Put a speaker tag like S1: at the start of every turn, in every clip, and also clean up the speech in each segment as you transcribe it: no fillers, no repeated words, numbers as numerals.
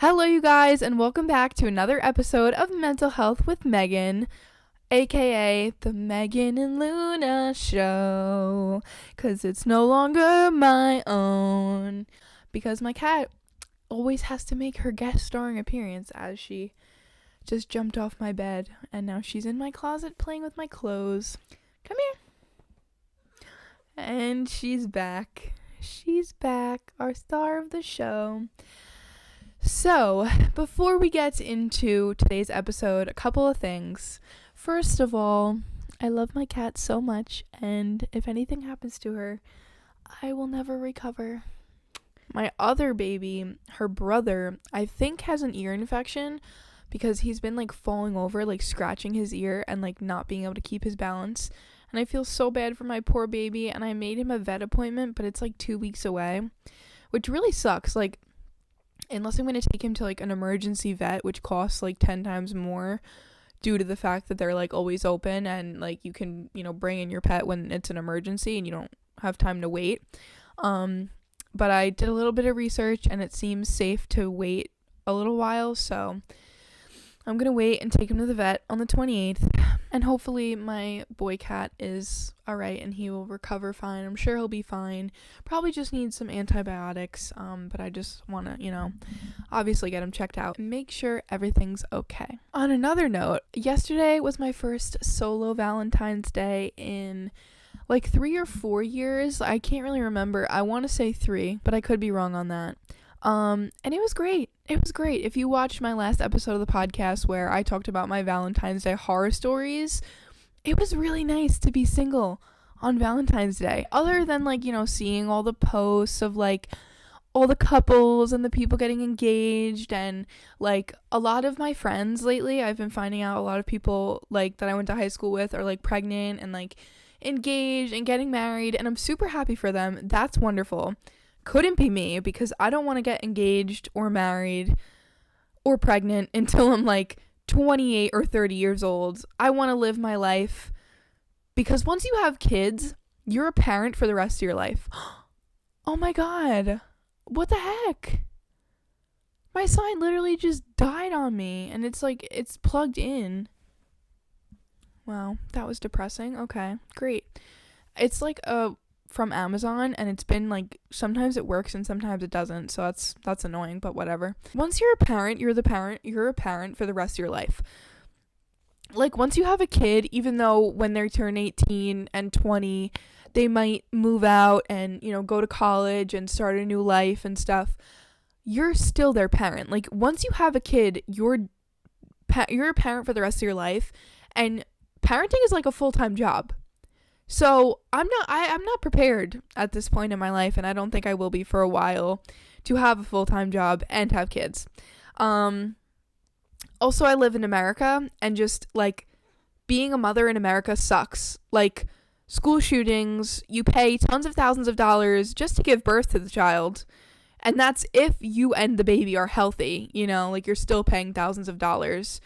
S1: Hello, you guys, and welcome back to another episode of Mental Health with Megan, aka the Megan and Luna Show, because it's no longer my own. Because my cat always has to make her guest starring appearance as she just jumped off my bed, and now she's in my closet playing with my clothes. Come here. And she's back. She's back, our star of the show. So, before we get into today's episode, a couple of things. First of all, I love my cat so much, and if anything happens to her, I will never recover. My other baby, her brother, I think has an ear infection because he's been falling over, scratching his ear and not being able to keep his balance. And I feel so bad for my poor baby, and I made him a vet appointment, but it's 2 weeks away, which really sucks. Unless I'm going to take him to an emergency vet, which costs 10 times more due to the fact that they're always open and you can, bring in your pet when it's an emergency and you don't have time to wait. But I did a little bit of research and it seems safe to wait a little while. So I'm going to wait and take him to the vet on the 28th. And hopefully my boy cat is all right and he will recover fine. I'm sure he'll be fine. Probably just needs some antibiotics. But I just want to, obviously get him checked out and make sure everything's okay. On another note, yesterday was my first solo Valentine's Day in 3 or 4 years. I can't really remember. I want to say 3, but I could be wrong on that. And it was great. It was great. If you watched my last episode of the podcast where I talked about my Valentine's Day horror stories, it was really nice to be single on Valentine's Day. Other than seeing all the posts of all the couples and the people getting engaged and a lot of my friends lately, I've been finding out a lot of people that I went to high school with are pregnant and engaged and getting married, and I'm super happy for them. That's wonderful. Couldn't be me because I don't want to get engaged or married or pregnant until I'm 28 or 30 years old. I want to live my life because once you have kids, you're a parent for the rest of your life. Oh my God. What the heck? My sign literally just died on me and it's it's plugged in. Wow, that was depressing. Okay, great. It's from Amazon and it's been sometimes it works and sometimes it doesn't, so that's annoying, but whatever. Once you're a parent, you're a parent for the rest of your life. Once you have a kid, even though when they turn 18 and 20 they might move out and go to college and start a new life and stuff, you're still their parent. Once you have a kid, you're a parent for the rest of your life, and parenting is a full-time job. So I'm not prepared at this point in my life, and I don't think I will be for a while, to have a full-time job and have kids. Also, I live in America, and just being a mother in America sucks. School shootings, you pay tons of thousands of dollars just to give birth to the child, and that's if you and the baby are healthy. You're still paying thousands of dollars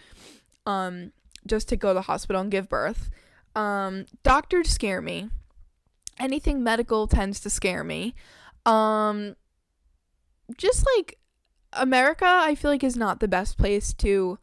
S1: just to go to the hospital and give birth. Doctors scare me. Anything medical tends to scare me. Just America, I feel is not the best place to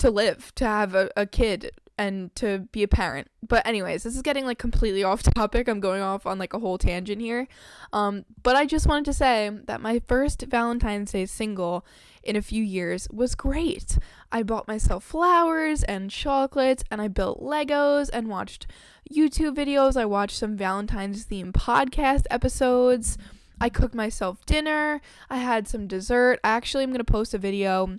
S1: live, to have a kid and to be a parent. But anyways, this is getting completely off topic. I'm going off on a whole tangent here. But I just wanted to say that my first Valentine's Day single in a few years was great. I bought myself flowers and chocolates, and I built Legos and watched YouTube videos. I watched some Valentine's themed podcast episodes. I cooked myself dinner. I had some dessert. Actually, I'm going to post a video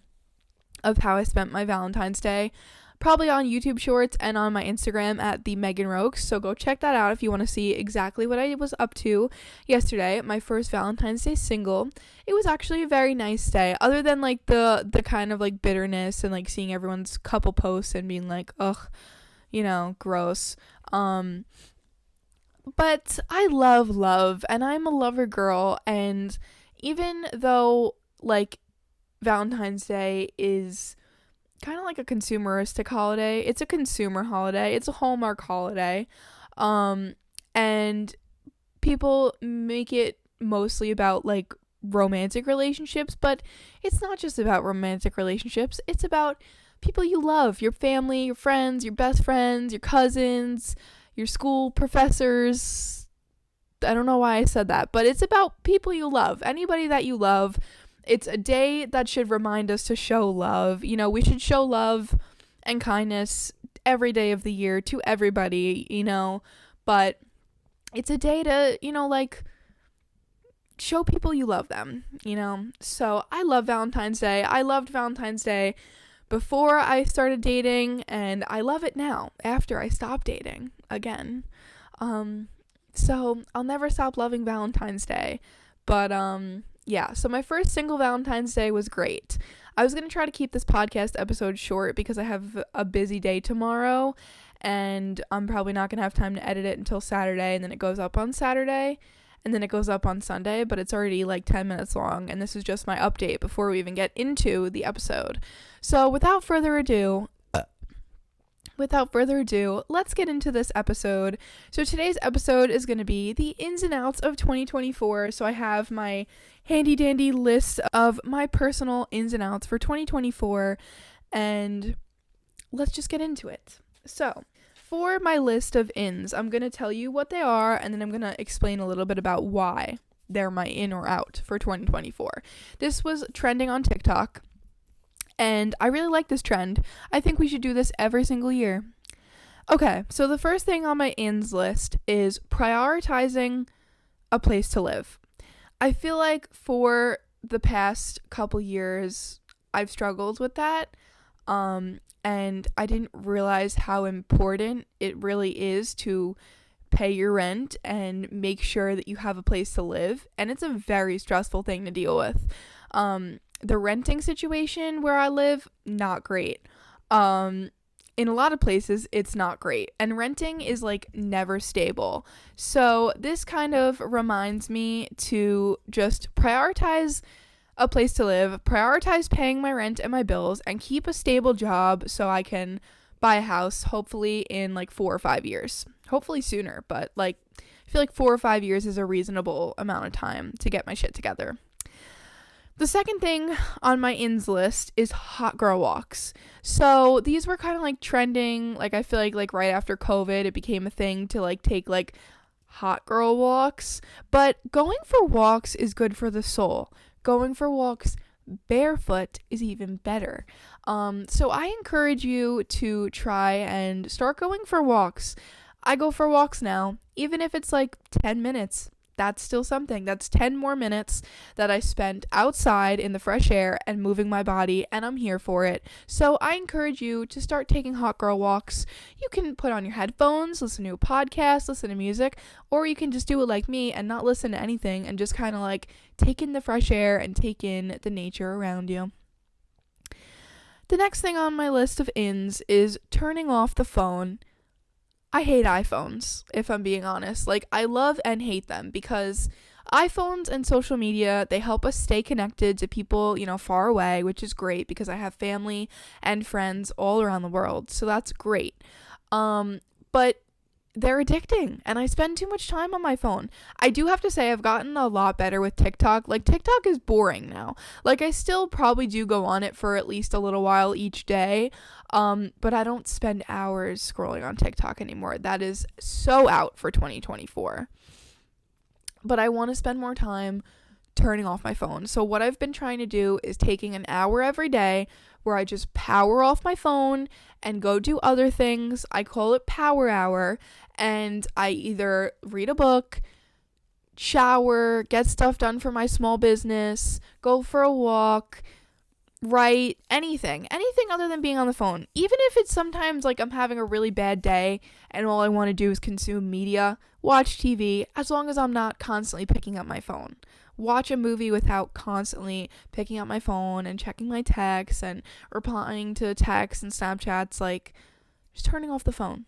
S1: of how I spent my Valentine's Day, probably on YouTube Shorts and on my Instagram at the Megan Rokes. So go check that out if you want to see exactly what I was up to yesterday, my first Valentine's Day single. It was actually a very nice day, other than the kind of bitterness and seeing everyone's couple posts and being ugh, gross. But I love, and I'm a lover girl, and even though Valentine's Day is kind of a consumeristic holiday, it's a consumer holiday, it's a Hallmark holiday, and people make it mostly about romantic relationships, but it's not just about romantic relationships. It's about people you love, your family, your friends, your best friends, your cousins, your school professors. I don't know why I said that, but it's about people you love, anybody that you love. It's a day that should remind us to show love. You know, we should show love and kindness every day of the year to everybody, you know, but it's a day to, you know, like, show people you love them, you know. So I love Valentine's Day. I loved Valentine's Day before I started dating, and I love it now after I stopped dating again. So I'll never stop loving Valentine's Day. But yeah, so my first single Valentine's Day was great. I was going to try to keep this podcast episode short because I have a busy day tomorrow, and I'm probably not going to have time to edit it until Saturday, and then it goes up on Saturday, and then it goes up on Sunday, but it's already like 10 minutes long, and this is just my update before we even get into the episode. So without further ado, let's get into this episode. So today's episode is going to be the ins and outs of 2024. So I have my handy dandy list of my personal ins and outs for 2024, and let's just get into it. So for my list of ins, I'm going to tell you what they are, and then I'm going to explain a little bit about why they're my in or out for 2024. This was trending on TikTok, and I really like this trend. I think we should do this every single year. Okay, so the first thing on my ins list is prioritizing a place to live. I feel like for the past couple years, I've struggled with that. And I didn't realize how important it really is to pay your rent and make sure that you have a place to live. And it's a very stressful thing to deal with. The renting situation where I live, not great. In a lot of places, it's not great. And renting is like never stable. So this kind of reminds me to just prioritize a place to live, prioritize paying my rent and my bills, and keep a stable job so I can buy a house hopefully in like 4 or 5 years. Hopefully sooner, but like I feel like 4 or 5 years is a reasonable amount of time to get my shit together. The second thing on my ins list is hot girl walks. So these were kind of like trending, like I feel like right after COVID it became a thing to like take like hot girl walks, but going for walks is good for the soul. Going for walks barefoot is even better. So I encourage you to try and start going for walks. I go for walks now, even if it's like 10 minutes. That's still something. That's 10 more minutes that I spent outside in the fresh air and moving my body, and I'm here for it. So I encourage you to start taking hot girl walks. You can put on your headphones, listen to a podcast, listen to music, or you can just do it like me and not listen to anything and just kind of like take in the fresh air and take in the nature around you. The next thing on my list of ins is turning off the phone. I hate iPhones, if I'm being honest. Like, I love and hate them because iPhones and social media, they help us stay connected to people, you know, far away, which is great because I have family and friends all around the world. So that's great. But they're addicting and I spend too much time on my phone. I do have to say I've gotten a lot better with TikTok. Like, TikTok is boring now. Like, I still probably do go on it for at least a little while each day. But I don't spend hours scrolling on TikTok anymore. That is so out for 2024. But I want to spend more time turning off my phone. So what I've been trying to do is taking an hour every day where I just power off my phone and go do other things. I call it power hour, and I either read a book, shower, get stuff done for my small business, go for a walk, write, anything other than being on the phone. Even if it's sometimes like I'm having a really bad day and all I want to do is consume media, watch TV, as long as I'm not constantly picking up my phone. Watch a movie without constantly picking up my phone and checking my texts and replying to texts and Snapchats, like just turning off the phone.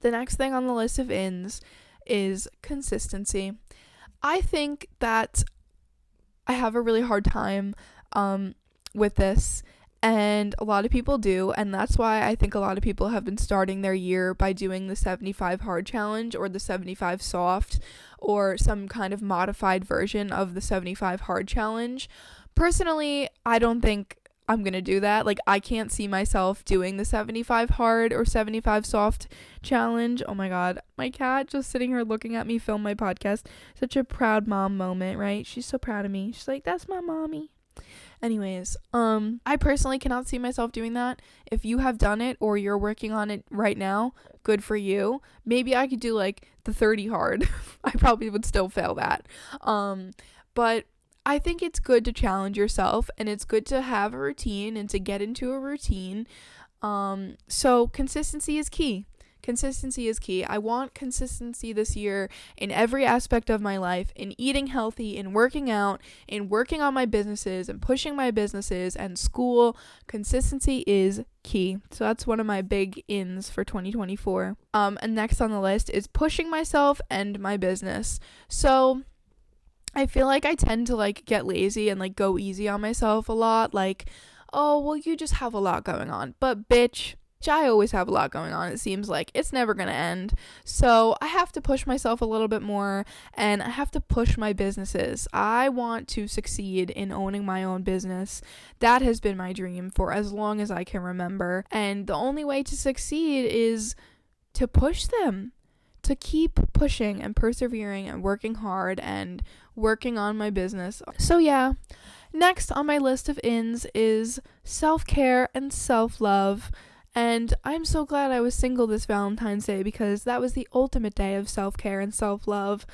S1: The next thing on the list of ins is consistency. I think that I have a really hard time with this, And a lot of people do, and that's why I think a lot of people have been starting their year by doing the 75 hard challenge or the 75 soft or some kind of modified version of the 75 hard challenge. Personally, I don't think I'm going to do that. Like, I can't see myself doing the 75 hard or 75 soft challenge. Oh my God, my cat just sitting here looking at me film my podcast. Such a proud mom moment, right? She's so proud of me. She's like, that's my mommy. Anyways, I personally cannot see myself doing that. If you have done it or you're working on it right now, good for you. Maybe I could do like the 30 hard. I probably would still fail that. But I think it's good to challenge yourself, and it's good to have a routine and to get into a routine. So consistency is key. Consistency is key. I want consistency this year in every aspect of my life, in eating healthy, in working out, in working on my businesses and pushing my businesses and school. Consistency is key. So that's one of my big ins for 2024. And next on the list is pushing myself and my business. So I feel like I tend to like get lazy and like go easy on myself a lot. Like, oh, well, you just have a lot going on. But bitch, I always have a lot going on. It seems like it's never going to end. So I have to push myself a little bit more, and I have to push my businesses. I want to succeed in owning my own business. That has been my dream for as long as I can remember. And the only way to succeed is to push them, to keep pushing and persevering and working hard and working on my business. So yeah, next on my list of ins is self-care and self-love. And I'm so glad I was single this Valentine's Day, because that was the ultimate day of self-care and self-love.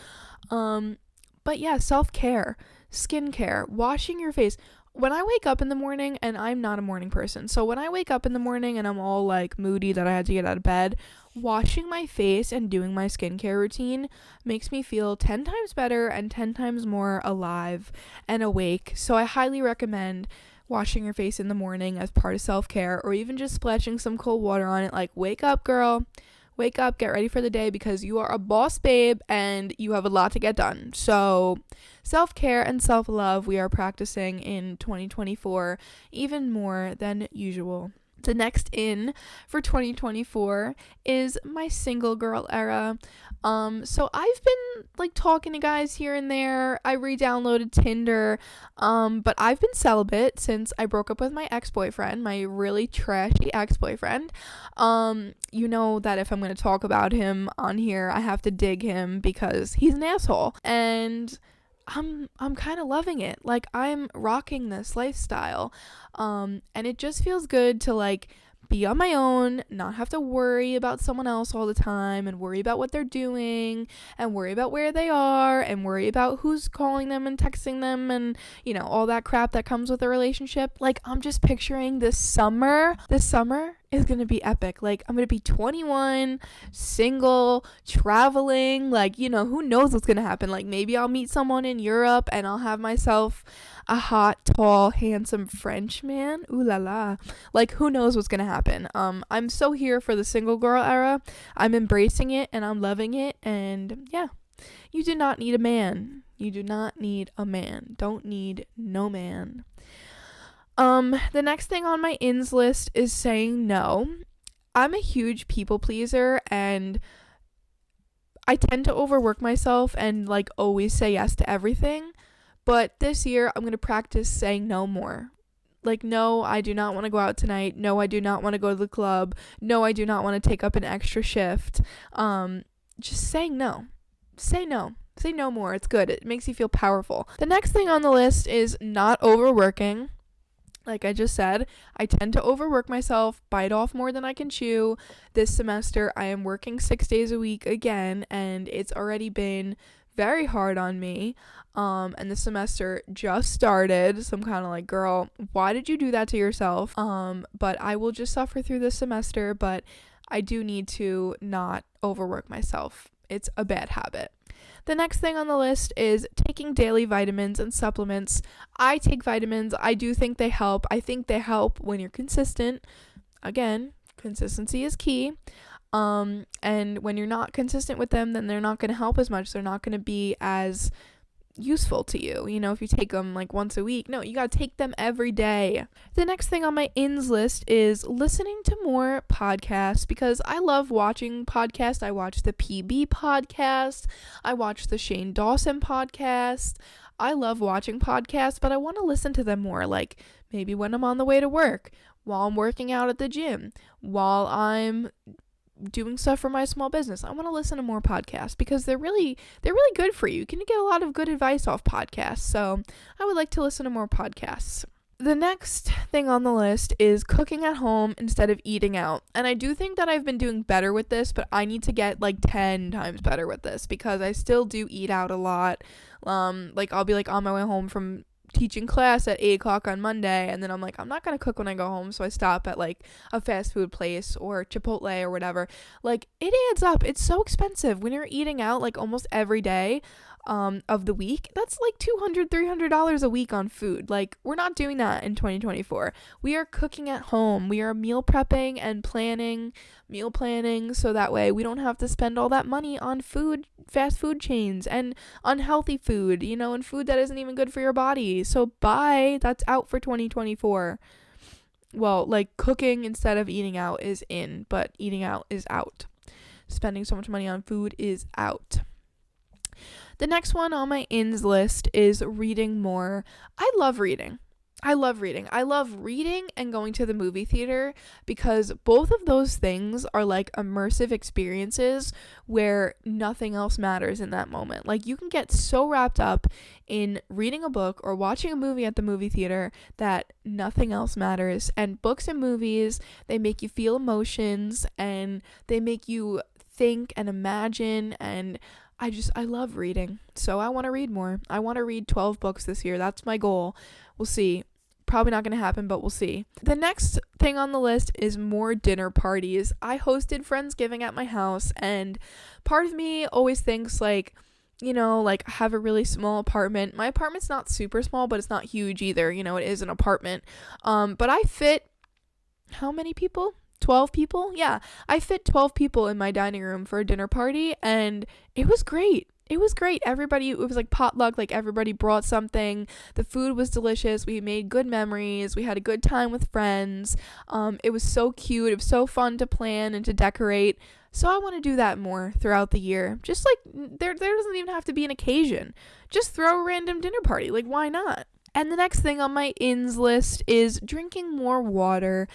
S1: But yeah, self-care, skincare, washing your face. When I wake up in the morning, and I'm not a morning person, so when I wake up in the morning and I'm all like moody that I had to get out of bed, washing my face and doing my skincare routine makes me feel 10 times better and 10 times more alive and awake. So I highly recommend washing your face in the morning as part of self-care, or even just splashing some cold water on it. Like, wake up, girl. Wake up, get ready for the day, because you are a boss babe and you have a lot to get done. So self-care and self-love we are practicing in 2024 even more than usual. The next in for 2024 is my single girl era. So I've been like talking to guys here and there. I re-downloaded Tinder, but I've been celibate since I broke up with my ex-boyfriend, my really trashy ex-boyfriend. You know that if I'm going to talk about him on here, I have to dig him because he's an asshole. And I'm kind of loving it. Like, I'm rocking this lifestyle. And it just feels good to like be on my own, not have to worry about someone else all the time, and worry about what they're doing, and worry about where they are, and worry about who's calling them and texting them, and you know, all that crap that comes with a relationship. Like, I'm just picturing this summer is gonna be epic. Like, I'm gonna be 21, single, traveling, like, you know, who knows what's gonna happen. Like, maybe I'll meet someone in Europe and I'll have myself a hot, tall, handsome French man. Ooh la la. Like, who knows what's gonna happen. I'm so here for the single girl era. I'm embracing it and I'm loving it. And yeah, you do not need a man. You do not need a man. Don't need no man. The next thing on my ins list is saying no. I'm a huge people pleaser, and I tend to overwork myself and like always say yes to everything. But this year I'm going to practice saying no more. Like, no, I do not want to go out tonight. No, I do not want to go to the club. No, I do not want to take up an extra shift. Just saying no. Say no. Say no more. It's good. It makes you feel powerful. The next thing on the list is not overworking. Like I just said, I tend to overwork myself, bite off more than I can chew. This semester, I am working 6 days a week again, and it's already been very hard on me. And the semester just started, so I'm kind of like, girl, why did you do that to yourself? But I will just suffer through this semester, but I do need to not overwork myself. It's a bad habit. The next thing on the list is taking daily vitamins and supplements. I take vitamins. I do think they help. I think they help when you're consistent. Again, consistency is key. And when you're not consistent with them, then they're not going to help as much. They're not going to be as useful to you. You know, if you take them like once a week, no, you got to take them every day. The next thing on my ins list is listening to more podcasts, because I love watching podcasts. I watch the PB podcast. I watch the Shane Dawson podcast. I love watching podcasts, but I want to listen to them more, like maybe when I'm on the way to work, while I'm working out at the gym, while I'm doing stuff for my small business. I want to listen to more podcasts because they're really good for you. You can get a lot of good advice off podcasts. So I would like to listen to more podcasts. The next thing on the list is cooking at home instead of eating out. And I do think that I've been doing better with this, but I need to get like 10 times better with this, because I still do eat out a lot. Like I'll be like on my way home from teaching class at 8 o'clock on Monday, and then I'm like, I'm not gonna cook when I go home, so I stop at like a fast food place or Chipotle or whatever. Like, it adds up. It's so expensive when you're eating out like almost every day of the week. That's like $200-$300 a week on food. Like, we're not doing that in 2024. We are cooking at home. We are meal prepping and meal planning, so that way we don't have to spend all that money on food, fast food chains, and unhealthy food, you know, and food that isn't even good for your body. So that's out for 2024. Well, like, cooking instead of eating out is in, but eating out is out. Spending so much money on food is out. The next one on my ins list is reading more. I love reading. I love reading and going to the movie theater, because both of those things are like immersive experiences where nothing else matters in that moment. Like, you can get so wrapped up in reading a book or watching a movie at the movie theater that nothing else matters. And books and movies, they make you feel emotions and they make you think and imagine, and I love reading, so I want to read more. I want to read 12 books this year. That's my goal. We'll see. Probably not going to happen, but we'll see. The next thing on the list is more dinner parties. I hosted Friendsgiving at my house, and part of me always thinks like, you know, like, I have a really small apartment. My apartment's not super small, but it's not huge either. You know, it is an apartment. But I fit, how many people? 12 people? Yeah, I fit 12 people in my dining room for a dinner party, and it was great. Everybody, it was like potluck, like everybody brought something. The food was delicious. We made good memories. We had a good time with friends. It was so cute. It was so fun to plan and to decorate. So I want to do that more throughout the year. Just like, there doesn't even have to be an occasion. Just throw a random dinner party. Like, why not? And the next thing on my ins list is drinking more water.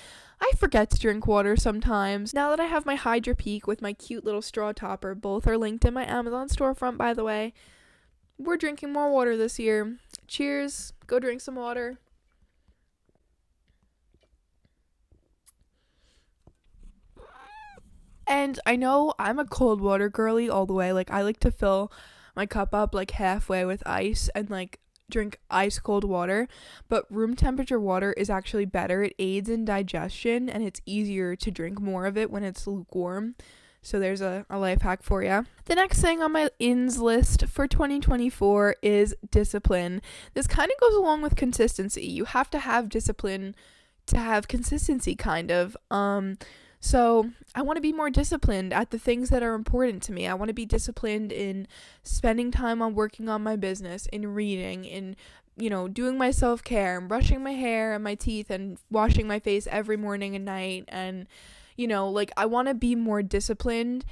S1: I forget to drink water sometimes. Now that I have my Hydra Peak with my cute little straw topper, both are linked in my Amazon storefront, by the way. We're drinking more water this year. Cheers. Go drink some water. And I know I'm a cold water girly all the way. Like, I like to fill my cup up like halfway with ice and like drink ice cold water, but room temperature water is actually better. It aids in digestion, and it's easier to drink more of it when it's lukewarm. So there's a life hack for you. The next thing on my ins list for 2024 is discipline. This kind of goes along with consistency. You have to have discipline to have consistency, kind of. So I want to be more disciplined at the things that are important to me. I want to be disciplined in spending time on working on my business, in reading, in, you know, doing my self-care, and brushing my hair and my teeth and washing my face every morning and night. And, you know, like, I want to be more disciplined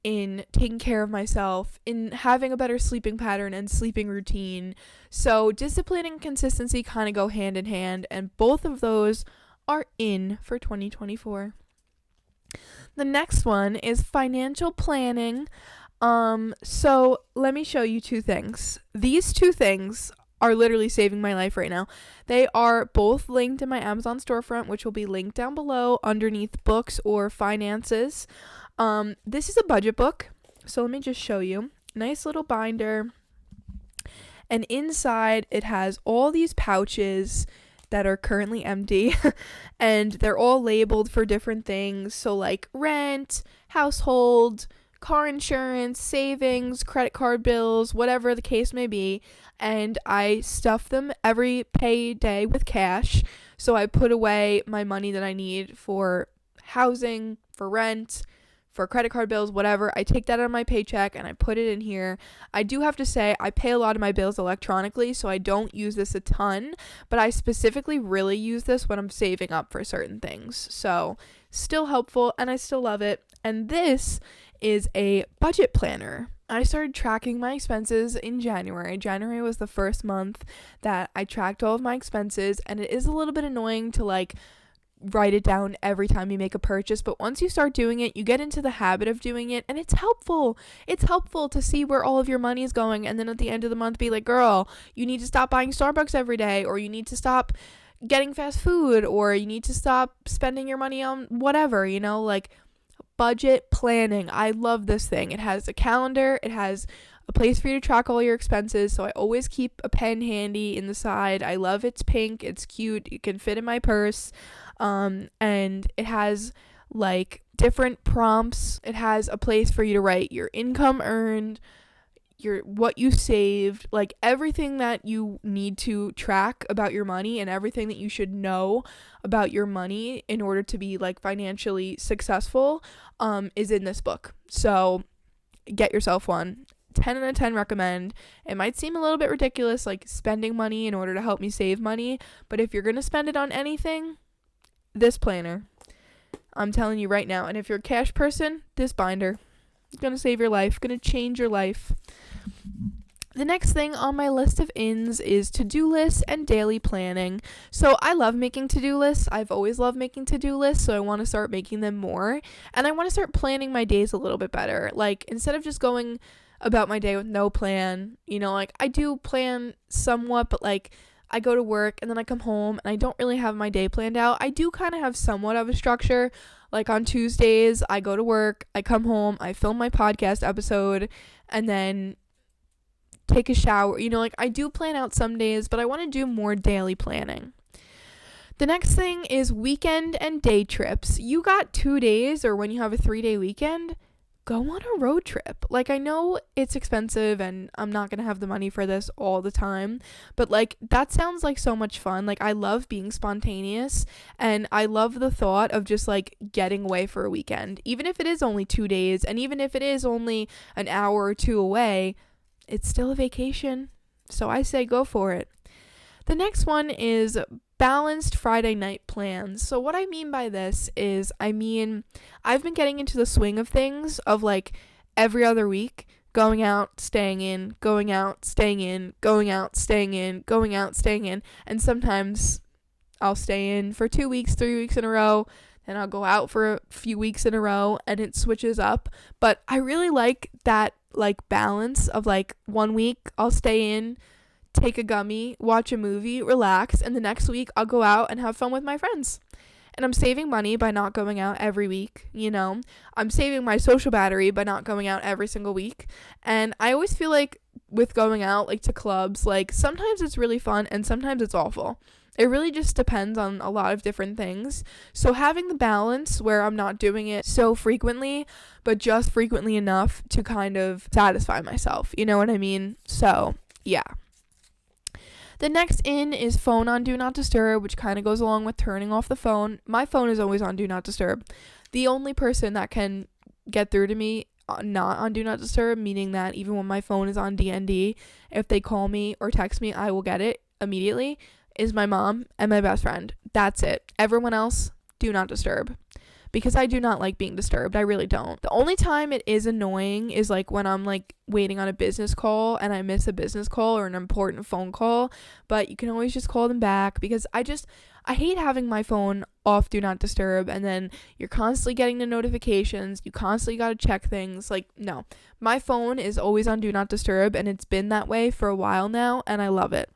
S1: in taking care of myself, in having a better sleeping pattern and sleeping routine. So discipline and consistency kind of go hand in hand, and both of those are in for 2024. The next one is financial planning. So let me show you two things. These two things are literally saving my life right now. They are both linked in my Amazon storefront, which will be linked down below underneath books or finances. This is a budget book. So let me just show you. Nice little binder. And inside it has all these pouches that are currently empty, and they're all labeled for different things. So like rent, household, car insurance, savings, credit card bills, whatever the case may be. And I stuff them every payday with cash. So I put away my money that I need for housing, for rent, for credit card bills, whatever. I take that out of my paycheck and I put it in here. I do have to say I pay a lot of my bills electronically, so I don't use this a ton, but I specifically really use this when I'm saving up for certain things. So still helpful and I still love it. And this is a budget planner. I started tracking my expenses in January. January was the first month that I tracked all of my expenses, and it is a little bit annoying to like write it down every time you make a purchase, but once you start doing it, you get into the habit of doing it, and it's helpful. It's helpful to see where all of your money is going, and then at the end of the month be like, girl, you need to stop buying Starbucks every day, or you need to stop getting fast food, or you need to stop spending your money on whatever, like budget planning. I love this thing. It has a calendar, it has a place for you to track all your expenses, so I always keep a pen handy in the side. I love it's pink, it's cute, it can fit in my purse, and it has like different prompts. It has a place for you to write your income earned, what you saved, like everything that you need to track about your money and everything that you should know about your money in order to be like financially successful is in this book. So get yourself one. 10 out of 10 recommend. It might seem a little bit ridiculous, like spending money in order to help me save money, but if you're going to spend it on anything, this planner, I'm telling you right now. And if you're a cash person, this binder, going to save your life, going to change your life. The next thing on my list of ins is to-do lists and daily planning. So I love making to-do lists. I've always loved making to-do lists, so I want to start making them more. And I want to start planning my days a little bit better. Like, instead of just going about my day with no plan, like I do plan somewhat, but like I go to work and then I come home and I don't really have my day planned out. I do kind of have somewhat of a structure. Like on Tuesdays, I go to work, I come home, I film my podcast episode, and then take a shower. Like I do plan out some days, but I want to do more daily planning. The next thing is weekend and day trips. You got 2 days, or when you have a 3-day weekend, go on a road trip. Like, I know it's expensive and I'm not gonna have the money for this all the time, but like that sounds like so much fun. Like, I love being spontaneous, and I love the thought of just like getting away for a weekend, even if it is only 2 days, and even if it is only an hour or two away, it's still a vacation. So I say go for it. The next one is balanced Friday night plans. So what I mean by this is, I've been getting into the swing of things of like every other week going out, staying in, going out, staying in, going out, staying in, going out, staying in, and sometimes I'll stay in for 2 weeks, 3 weeks in a row, then I'll go out for a few weeks in a row, and it switches up. But I really like that like balance of like 1 week I'll stay in, take a gummy, watch a movie, relax, and the next week I'll go out and have fun with my friends. And I'm saving money by not going out every week, I'm saving my social battery by not going out every single week. And I always feel like with going out like to clubs, like sometimes it's really fun and sometimes it's awful. It really just depends on a lot of different things. So having the balance where I'm not doing it so frequently, but just frequently enough to kind of satisfy myself, you know what I mean? So yeah. The next in is phone on Do Not Disturb, which kind of goes along with turning off the phone. My phone is always on Do Not Disturb. The only person that can get through to me not on Do Not Disturb, meaning that even when my phone is on DND, if they call me or text me, I will get it immediately, is my mom and my best friend. That's it. Everyone else, Do Not Disturb. Because I do not like being disturbed. I really don't. The only time it is annoying is like when I'm like waiting on a business call and I miss a business call or an important phone call, but you can always just call them back, because I hate having my phone off Do Not Disturb and then you're constantly getting the notifications. You constantly got to check things. Like, no. My phone is always on Do Not Disturb, and it's been that way for a while now, and I love it.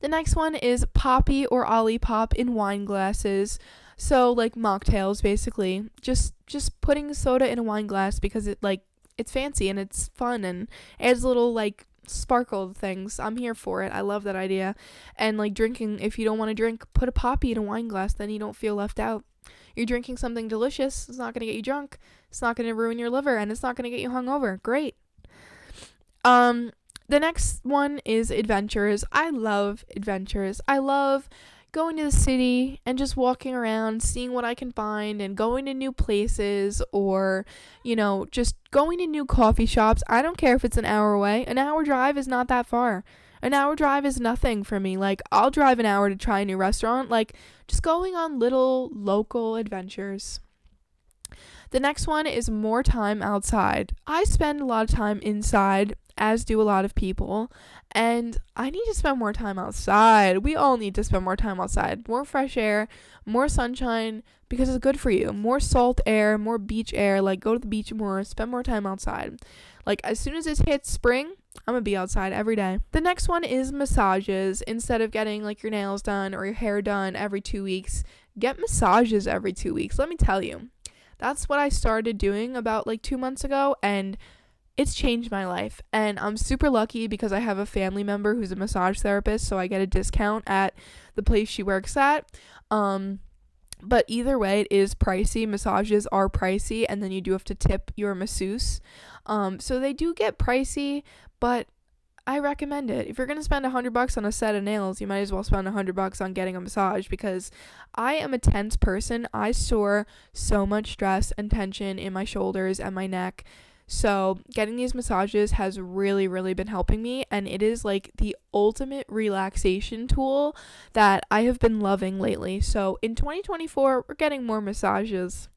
S1: The next one is Poppy or Olipop in wine glasses. So like mocktails, basically. Just putting soda in a wine glass because it's fancy and it's fun and adds little like sparkle things. I'm here for it. I love that idea. And like drinking, if you don't want to drink, put a Poppy in a wine glass, then you don't feel left out. You're drinking something delicious. It's not going to get you drunk. It's not going to ruin your liver, and it's not going to get you hungover. Great. The next one is adventures. I love adventures. I love going to the city and just walking around, seeing what I can find and going to new places, or, just going to new coffee shops. I don't care if it's an hour away. An hour drive is not that far. An hour drive is nothing for me. Like, I'll drive an hour to try a new restaurant. Like, just going on little local adventures. The next one is more time outside. I spend a lot of time inside, as do a lot of people, and I need to spend more time outside. We all need to spend more time outside. More fresh air, more sunshine, because it's good for you. More salt air, more beach air. Like, go to the beach more, spend more time outside. Like, as soon as it hits spring, I'm gonna be outside every day. The next one is massages. Instead of getting like your nails done or your hair done every 2 weeks, get massages every 2 weeks. Let me tell you, that's what I started doing about like 2 months ago, and it's changed my life. And I'm super lucky because I have a family member who's a massage therapist, so I get a discount at the place she works at. But either way, it is pricey. Massages are pricey, and then you do have to tip your masseuse. So they do get pricey, but I recommend it. If you're going to spend $100 on a set of nails, you might as well spend $100 on getting a massage, because I am a tense person. I store so much stress and tension in my shoulders and my neck. So getting these massages has really, really been helping me, and it is like the ultimate relaxation tool that I have been loving lately. So in 2024, we're getting more massages.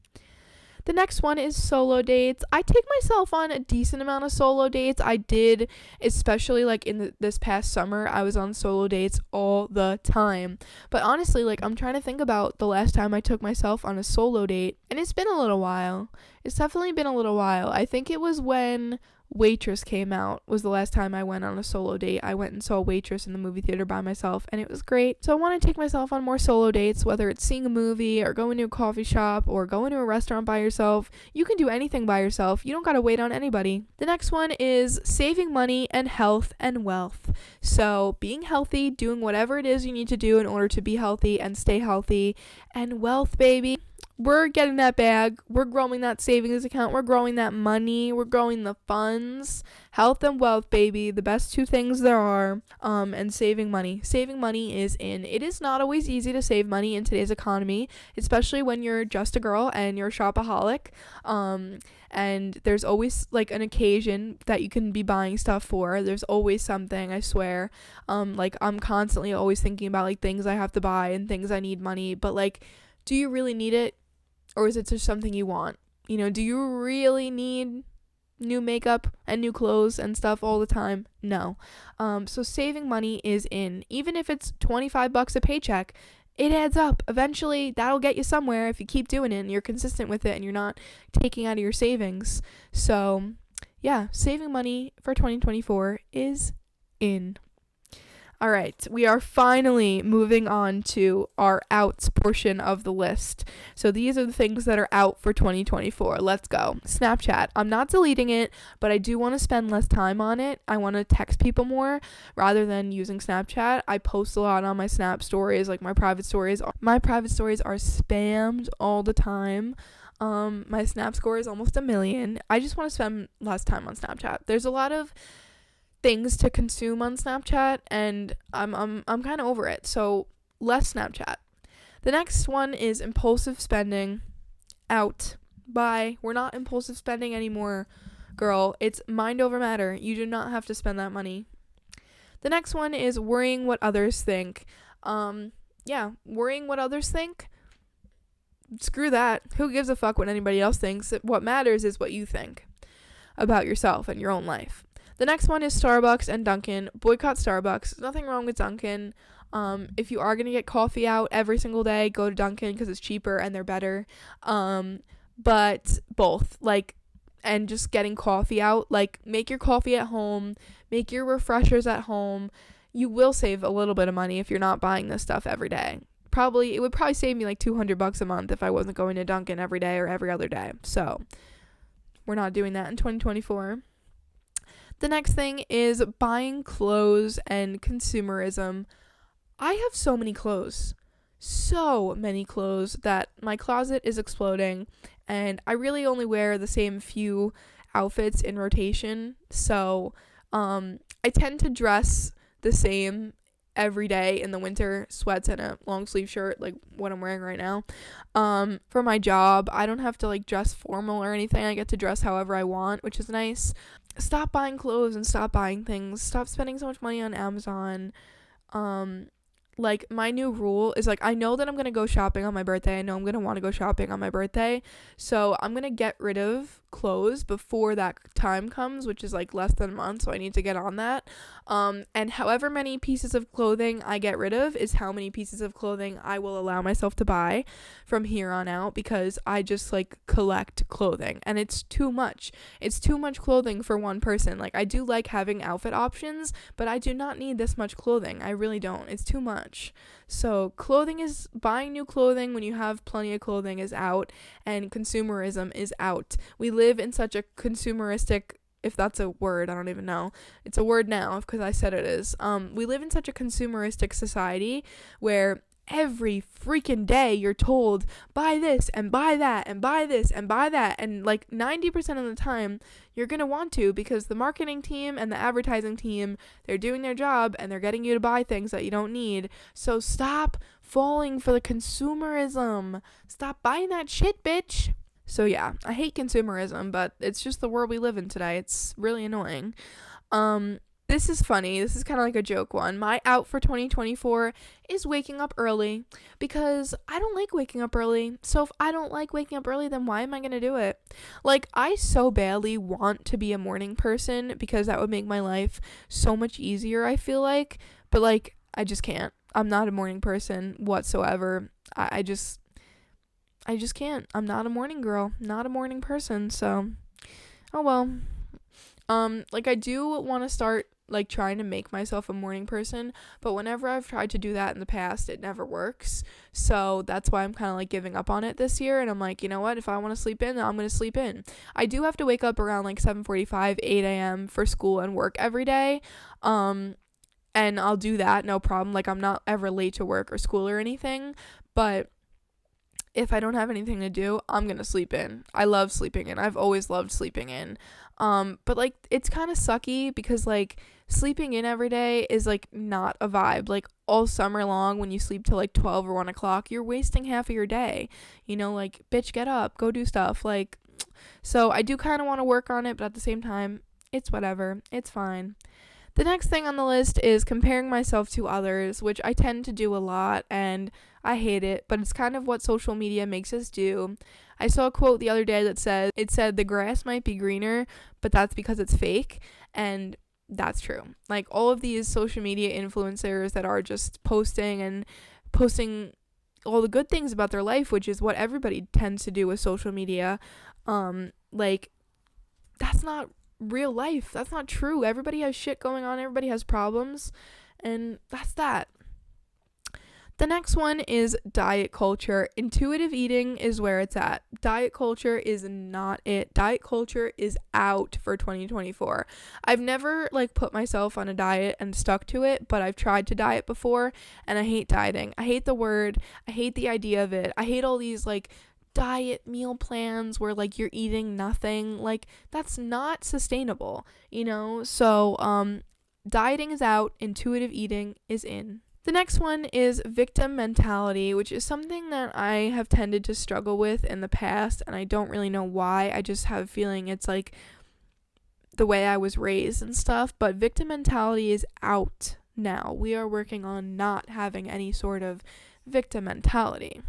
S1: The next one is solo dates. I take myself on a decent amount of solo dates. I did, especially like in this past summer, I was on solo dates all the time. But honestly, like, I'm trying to think about the last time I took myself on a solo date, and it's been a little while. It's definitely been a little while. I think it was when Waitress came out was the last time I went on a solo date. I went and saw Waitress in the movie theater by myself, and it was great. So I want to take myself on more solo dates, whether it's seeing a movie or going to a coffee shop or going to a restaurant by yourself. You can do anything by yourself. You don't got to wait on anybody. The next one is saving money and health and wealth. So being healthy, doing whatever it is you need to do in order to be healthy and stay healthy, and wealth, baby. We're getting that bag. We're growing that savings account. We're growing that money. We're growing the funds. Health and wealth, baby. The best two things there are. And saving money. Saving money is in. It is not always easy to save money in today's economy, especially when you're just a girl and you're a shopaholic. And there's always like an occasion that you can be buying stuff for. There's always something, I swear. Like, I'm constantly always thinking about like things I have to buy and things I need money. But like, do you really need it? Or is it just something you want? Do you really need new makeup and new clothes and stuff all the time? No. So saving money is in. Even if it's $25 a paycheck, it adds up. Eventually, that'll get you somewhere if you keep doing it and you're consistent with it and you're not taking out of your savings. So, yeah, saving money for 2024 is in. All right, we are finally moving on to our outs portion of the list. So these are the things that are out for 2024. Let's go. Snapchat. I'm not deleting it, but I do want to spend less time on it. I want to text people more rather than using Snapchat. I post a lot on my Snap stories, like my private stories. My private stories are spammed all the time. My Snap score is almost 1 million. I just want to spend less time on Snapchat. There's a lot of things to consume on Snapchat, and I'm kind of over it. So less Snapchat. The next one is impulsive spending. Out. Bye. We're not impulsive spending anymore, girl. It's mind over matter. You do not have to spend that money. The next one is worrying what others think. Worrying what others think. Screw that. Who gives a fuck what anybody else thinks? What matters is what you think about yourself and your own life. The next one is Starbucks and Dunkin'. Boycott Starbucks. Nothing wrong with Dunkin'. If you are going to get coffee out every single day, go to Dunkin' because it's cheaper and they're better. But both, and just getting coffee out, make your coffee at home, make your refreshers at home. You will save a little bit of money if you're not buying this stuff every day. It would probably save me like $200 a month if I wasn't going to Dunkin' every day or every other day. So we're not doing that in 2024. The next thing is buying clothes and consumerism. I have so many clothes that my closet is exploding, and I really only wear the same few outfits in rotation. So I tend to dress the same every day in the winter, sweats and a long sleeve shirt, like what I'm wearing right now. For my job, I don't have to like dress formal or anything. I get to dress however I want, which is nice. Stop buying clothes and stop buying things. Stop spending so much money on Amazon. Like, my new rule is, like, I know that I'm going to go shopping on my birthday. I know I'm going to want to go shopping on my birthday. So I'm going to get rid of clothes before that time comes, which is, like, less than a month. So I need to get on that. And however many pieces of clothing I get rid of is how many pieces of clothing I will allow myself to buy from here on out, because I just, like, collect clothing. And it's too much. It's too much clothing for one person. Like, I do like having outfit options, but I do not need this much clothing. I really don't. It's too much. So buying new clothing when you have plenty of clothing is out, and consumerism is out. We live in such a consumeristic, if that's a word, I don't even know. It's a word now because I said it is. We live in such a consumeristic society where every freaking day you're told, buy this and buy that and buy this and buy that, and like 90% of the time you're gonna want to, because the marketing team and the advertising team, they're doing their job and they're getting you to buy things that you don't need. So stop falling for the consumerism. Stop buying that shit, bitch. So yeah, I hate consumerism, but it's just the world we live in today. It's really annoying. This is funny. This is kind of like a joke one. My out for 2024 is waking up early, because I don't like waking up early. So if I don't like waking up early, then why am I going to do it? Like, I so badly want to be a morning person, because that would make my life so much easier, I feel like. But like, I just can't. I'm not a morning person whatsoever. I just can't. I'm not a morning girl, not a morning person. So, oh well. Like, I do want to start like trying to make myself a morning person, but whenever I've tried to do that in the past, it never works. So that's why I'm kind of like giving up on it this year, and I'm like, you know what, if I want to sleep in, I'm going to sleep in. I do have to wake up around like 7:45, 8 a.m. for school and work every day. And I'll do that, no problem. Like, I'm not ever late to work or school or anything, but if I don't have anything to do, I'm going to sleep in. I love sleeping in. I've always loved sleeping in. But like, it's kind of sucky, because like sleeping in every day is like not a vibe. Like, all summer long, when you sleep till like 12 or 1 o'clock, you're wasting half of your day, you know, like, bitch, get up, go do stuff. Like, so I do kind of want to work on it, but at the same time, it's whatever. It's fine. The next thing on the list is comparing myself to others, which I tend to do a lot, and I hate it, but it's kind of what social media makes us do. I saw a quote the other day that said, the grass might be greener, but that's because it's fake, and that's true. Like, all of these social media influencers that are just posting all the good things about their life, which is what everybody tends to do with social media, like, that's not real life. That's not true. Everybody has shit going on. Everybody has problems, and that's that. The next one is diet culture. Intuitive eating is where it's at. Diet culture is not it. Diet culture is out for 2024. I've never like put myself on a diet and stuck to it, but I've tried to diet before, and I hate dieting. I hate the word. I hate the idea of it. I hate all these like diet meal plans where like you're eating nothing. Like, that's not sustainable, you know? So dieting is out, intuitive eating is in. The next one is victim mentality, which is something that I have tended to struggle with in the past, and I don't really know why. I just have a feeling it's like the way I was raised and stuff, but victim mentality is out now. We are working on not having any sort of victim mentality.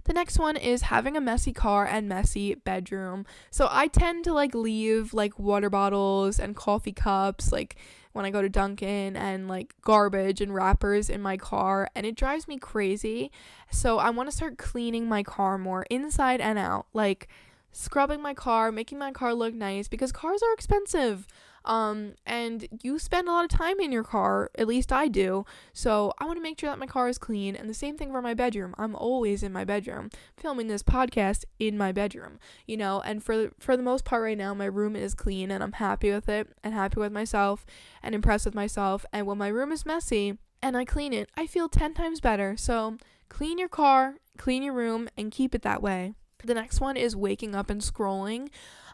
S1: The next one is having a messy car and messy bedroom. So I tend to like leave like water bottles and coffee cups like when I go to Dunkin', and like garbage and wrappers in my car, and it drives me crazy. So I want to start cleaning my car more inside and out, like scrubbing my car, making my car look nice, because cars are expensive. And you spend a lot of time in your car, at least I do, so I want to make sure that my car is clean. And the same thing for my bedroom. I'm always in my bedroom, filming this podcast in my bedroom, you know, and for the most part right now, my room is clean, and I'm happy with it, and happy with myself, and impressed with myself. And when my room is messy and I clean it, I feel 10 times better. So clean your car, clean your room, and keep it that way. The next one is waking up and scrolling.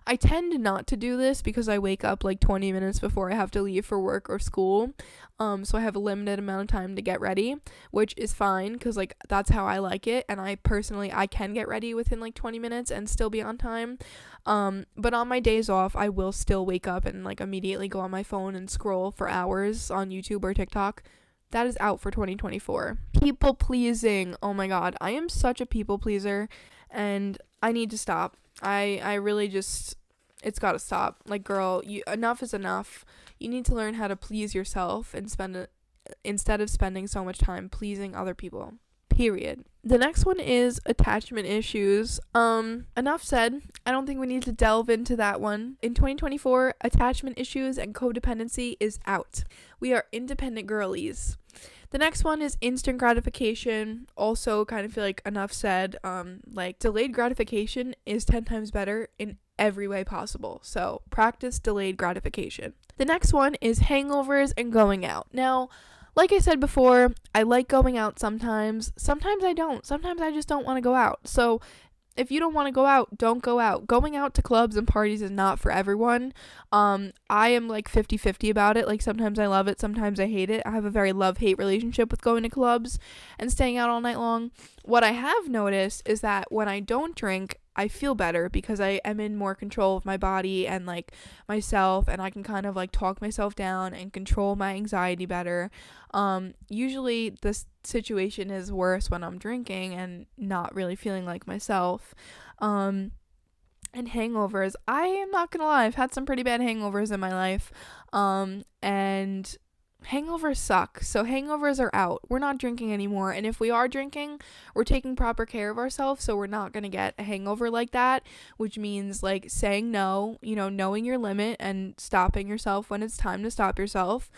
S1: I tend not to do this because I wake up like 20 minutes before I have to leave for work or school. So I have a limited amount of time to get ready, which is fine because like that's how I like it. And I can get ready within like 20 minutes and still be on time. But on my days off, I will still wake up and like immediately go on my phone and scroll for hours on YouTube or TikTok. That is out for 2024. People pleasing. Oh my God. I am such a people pleaser and I need to stop. I really just, it's got to stop. Like, girl, enough is enough. You need to learn how to please yourself and instead of spending so much time pleasing other people. Period. The next one is attachment issues. Enough said. I don't think we need to delve into that one. In 2024, attachment issues and codependency is out. We are independent girlies. The next one is instant gratification. Also, kind of feel like enough said. Like, delayed gratification is 10 times better in every way possible. So, practice delayed gratification. The next one is hangovers and going out. Now, like I said before, I like going out sometimes. Sometimes I don't. Sometimes I just don't want to go out. So if you don't want to go out, don't go out. Going out to clubs and parties is not for everyone. I am like 50-50 about it. Like sometimes I love it, sometimes I hate it. I have a very love-hate relationship with going to clubs and staying out all night long. What I have noticed is that when I don't drink, I feel better because I am in more control of my body and like myself, and I can kind of like talk myself down and control my anxiety better. Usually this situation is worse when I'm drinking and not really feeling like myself. And hangovers, I am not gonna lie, I've had some pretty bad hangovers in my life. And hangovers suck. So hangovers are out. We're not drinking anymore. And if we are drinking, we're taking proper care of ourselves. So we're not going to get a hangover like that, which means like saying no, knowing your limit and stopping yourself when it's time to stop yourself.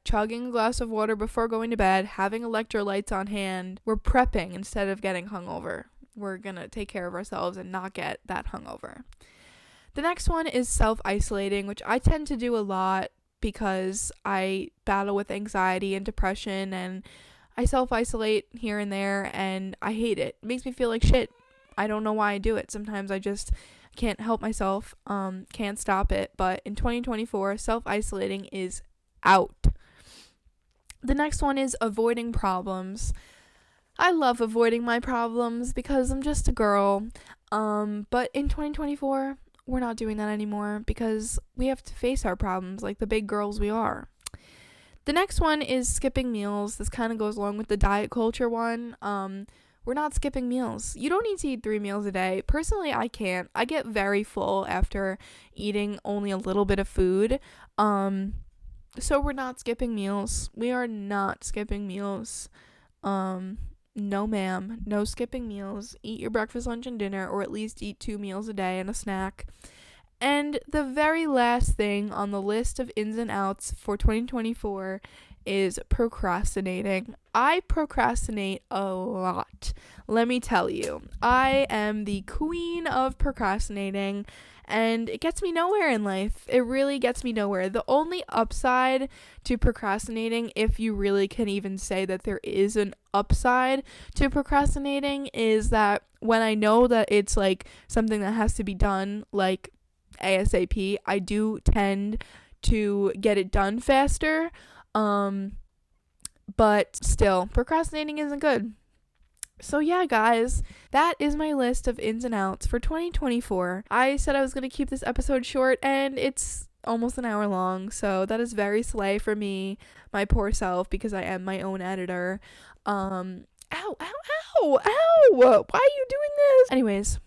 S1: Chugging a glass of water before going to bed, having electrolytes on hand. We're prepping instead of getting hungover. We're going to take care of ourselves and not get that hungover. The next one is self-isolating, which I tend to do a lot because I battle with anxiety and depression, and I self-isolate here and there, and I hate it. It makes me feel like shit. I don't know why I do it. Sometimes I just can't help myself, can't stop it. But in 2024, self-isolating is out. The next one is avoiding problems. I love avoiding my problems because I'm just a girl. But in 2024, we're not doing that anymore because we have to face our problems like the big girls we are. The next one is skipping meals. This kind of goes along with the diet culture one. We're not skipping meals. You don't need to eat 3 meals a day. Personally, I can't. I get very full after eating only a little bit of food. So we're not skipping meals. We are not skipping meals. No ma'am, no skipping meals. Eat your breakfast, lunch, and dinner, or at least eat 2 meals a day and a snack. And the very last thing on the list of ins and outs for 2024 is procrastinating. I procrastinate a lot. Let me tell you, I am the queen of procrastinating, and it gets me nowhere in life. It really gets me nowhere. The only upside to procrastinating, if you really can even say that there is an upside to procrastinating, is that when I know that it's like something that has to be done like ASAP, I do tend to get it done faster. But still, procrastinating isn't good. So yeah, guys, that is my list of ins and outs for 2024. I said I was going to keep this episode short, and it's almost an hour long, so that is very slay for me, my poor self, because I am my own editor. Ow, why are you doing this? Anyways,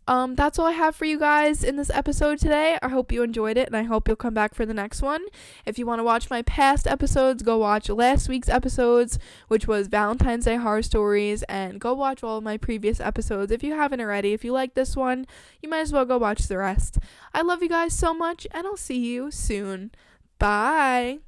S1: that's all I have for you guys in this episode today. I hope you enjoyed it, and I hope you'll come back for the next one. If you want to watch my past episodes, go watch last week's episodes, which was Valentine's Day Horror Stories, and go watch all of my previous episodes if you haven't already. If you like this one, you might as well go watch the rest. I love you guys so much, and I'll see you soon. Bye!